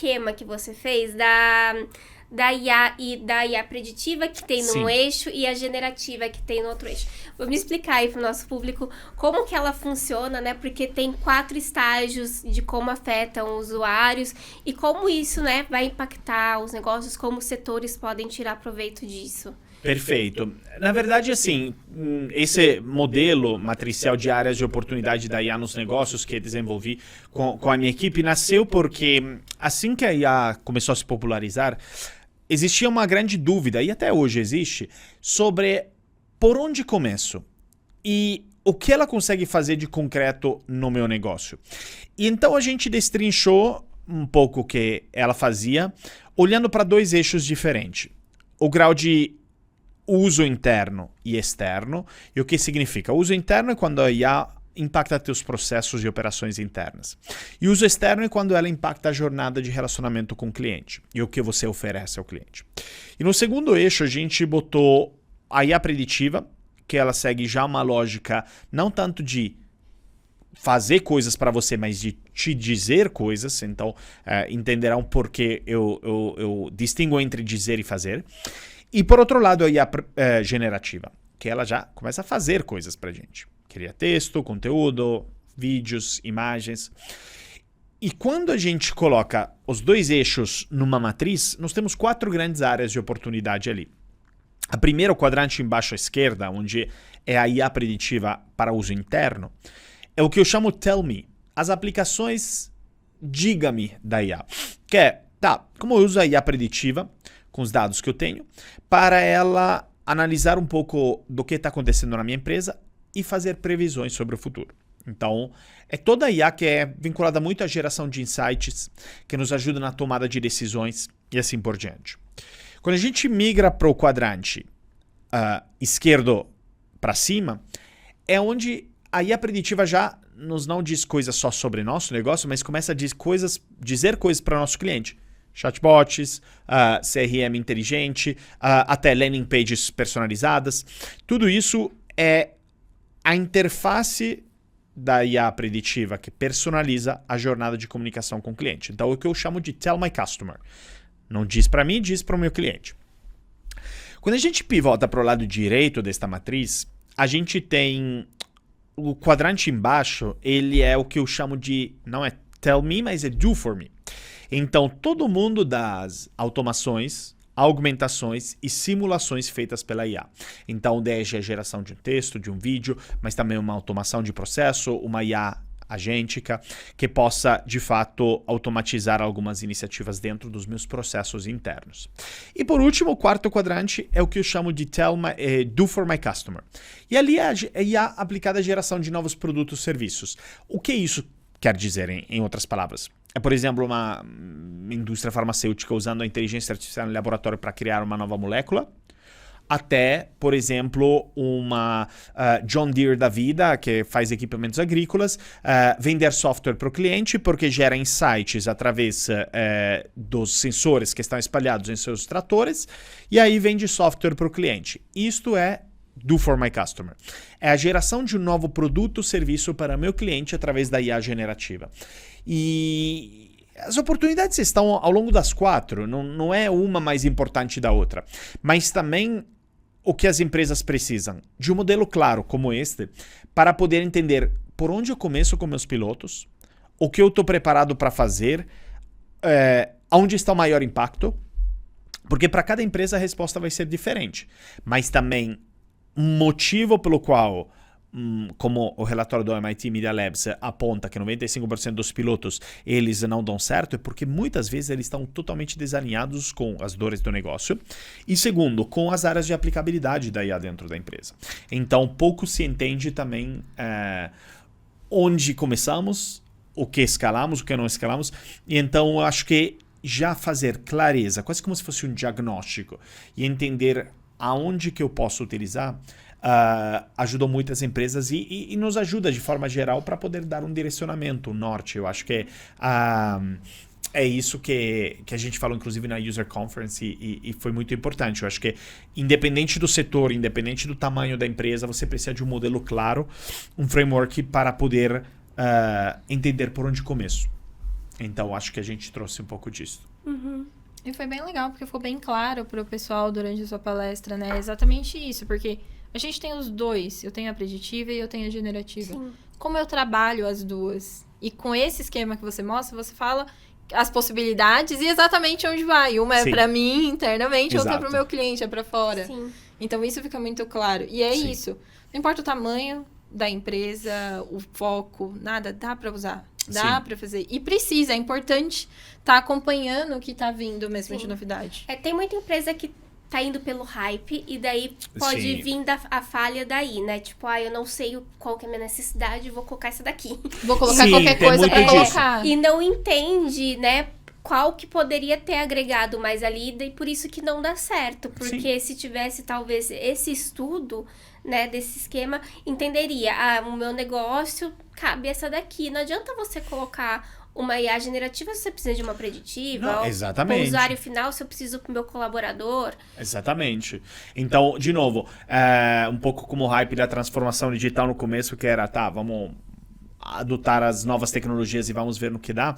esquema que você fez da IA e da IA preditiva que tem num eixo e a generativa que tem no outro eixo. Vamos explicar aí para o nosso público como que ela funciona, né? Porque tem 4 estágios de como afetam os usuários e como isso, né, vai impactar os negócios, como os setores podem tirar proveito disso. Perfeito. Na verdade, assim, esse modelo matricial de áreas de oportunidade da IA nos negócios que desenvolvi com a minha equipe nasceu porque assim que a IA começou a se popularizar, existia uma grande dúvida, e até hoje existe, sobre por onde começo e o que ela consegue fazer de concreto no meu negócio. E então a gente destrinchou um pouco o que ela fazia, olhando para 2 eixos diferentes. O grau de uso interno e externo. E o que significa? O uso interno é quando a IA impacta teus processos e operações internas. E o uso externo é quando ela impacta a jornada de relacionamento com o cliente e o que você oferece ao cliente. E no segundo eixo a gente botou a IA preditiva, que ela segue já uma lógica não tanto de fazer coisas para você, mas de te dizer coisas. Então entenderão por que eu distingo entre dizer e fazer. E por outro lado, a IA generativa, que ela já começa a fazer coisas pra gente. Cria texto, conteúdo, vídeos, imagens. E quando a gente coloca os 2 eixos numa matriz, nós temos 4 grandes áreas de oportunidade ali. A primeira, o quadrante embaixo à esquerda, onde é a IA preditiva para uso interno, é o que eu chamo Tell Me. As aplicações Diga-me da IA. Que é, como eu uso a IA preditiva com os dados que eu tenho, para ela analisar um pouco do que está acontecendo na minha empresa e fazer previsões sobre o futuro. Então, é toda a IA que é vinculada muito à geração de insights, que nos ajuda na tomada de decisões e assim por diante. Quando a gente migra para o quadrante esquerdo para cima, é onde a IA preditiva já nos não diz coisas só sobre nosso negócio, mas começa a dizer coisas para o nosso cliente. Chatbots, CRM inteligente, até landing pages personalizadas. Tudo isso é a interface da IA preditiva que personaliza a jornada de comunicação com o cliente. Então, é o que eu chamo de Tell My Customer. Não diz para mim, diz para o meu cliente. Quando a gente pivota para o lado direito desta matriz, a gente tem o quadrante embaixo, ele é o que eu chamo de, não é Tell Me, mas é Do For Me. Então, todo mundo das automações, augmentações e simulações feitas pela IA. Então, desde a geração de um texto, de um vídeo, mas também uma automação de processo, uma IA agêntica, que possa, de fato, automatizar algumas iniciativas dentro dos meus processos internos. E, por último, o quarto quadrante é o que eu chamo de Do For My Customer. E ali é a IA aplicada à geração de novos produtos e serviços. O que isso quer dizer, em outras palavras? É, por exemplo, uma indústria farmacêutica usando a inteligência artificial no laboratório para criar uma nova molécula, até, por exemplo, uma John Deere da vida, que faz equipamentos agrícolas, vender software para o cliente porque gera insights através dos sensores que estão espalhados em seus tratores, e aí vende software para o cliente. Isto é Do For My Customer. É a geração de um novo produto ou serviço para meu cliente através da IA generativa. E as oportunidades estão ao longo das 4, não é uma mais importante da outra. Mas também o que as empresas precisam de um modelo claro como este para poder entender por onde eu começo com meus pilotos, o que eu estou preparado para fazer, onde está o maior impacto, porque para cada empresa a resposta vai ser diferente. Mas também um motivo pelo qual, como o relatório do MIT Media Labs aponta que 95% dos pilotos eles não dão certo, é porque muitas vezes eles estão totalmente desalinhados com as dores do negócio. E segundo, com as áreas de aplicabilidade da IA dentro da empresa. Então, pouco se entende também onde começamos, o que escalamos, o que não escalamos. E então, eu acho que já fazer clareza, quase como se fosse um diagnóstico, e entender aonde que eu posso utilizar, ajudou muitas empresas e nos ajuda de forma geral para poder dar um direcionamento, um norte. Eu acho que é isso que a gente falou, inclusive, na User Conference e foi muito importante. Eu acho que, independente do setor, independente do tamanho da empresa, você precisa de um modelo claro, um framework para poder entender por onde começo. Então, acho que a gente trouxe um pouco disso. E foi bem legal, porque ficou bem claro pro pessoal durante a sua palestra, né? Exatamente isso, porque a gente tem os dois. Eu tenho a preditiva e eu tenho a generativa. Sim. Como eu trabalho as duas? E com esse esquema que você mostra, você fala as possibilidades e exatamente onde vai. Uma é Sim. pra mim internamente, outra é Exato. pro meu cliente, é pra fora. Sim. Então, isso fica muito claro. E é Sim. isso. Não importa o tamanho da empresa, o foco, nada, dá pra usar. Dá Sim. pra fazer. E precisa, é importante estar acompanhando o que tá vindo mesmo de Sim. novidade. Tem muita empresa que tá indo pelo hype e daí pode Sim. vir a falha daí, né? Tipo, eu não sei qual que é a minha necessidade, vou colocar essa daqui. Vou colocar Sim, qualquer tem coisa muito pra disso. colocar. E não entende, né? Qual que poderia ter agregado mais ali, e por isso que não dá certo. Porque se tivesse, talvez, esse estudo, né, desse esquema, entenderia. O meu negócio cabe essa daqui. Não adianta você colocar uma IA generativa se você precisa de uma preditiva. Não, ou exatamente. o usuário final se eu preciso pro meu colaborador. Exatamente. Então, de novo, um pouco como o hype da transformação digital no começo, que era, vamos adotar as novas tecnologias e vamos ver no que dá.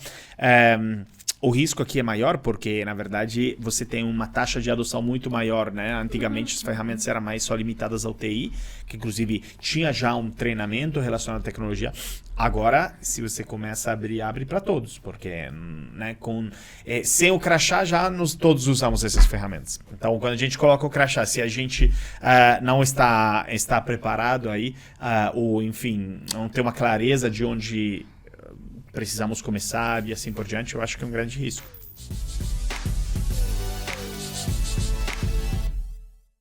O risco aqui é maior porque, na verdade, você tem uma taxa de adoção muito maior, né? Antigamente, as ferramentas eram mais só limitadas ao TI, que inclusive tinha já um treinamento relacionado à tecnologia. Agora, se você começa a abrir, abre para todos, porque né, sem o crachá já todos usamos essas ferramentas. Então, quando a gente coloca o crachá, se a gente não está preparado aí, ou enfim, não tem uma clareza de onde precisamos começar e assim por diante, eu acho que é um grande risco.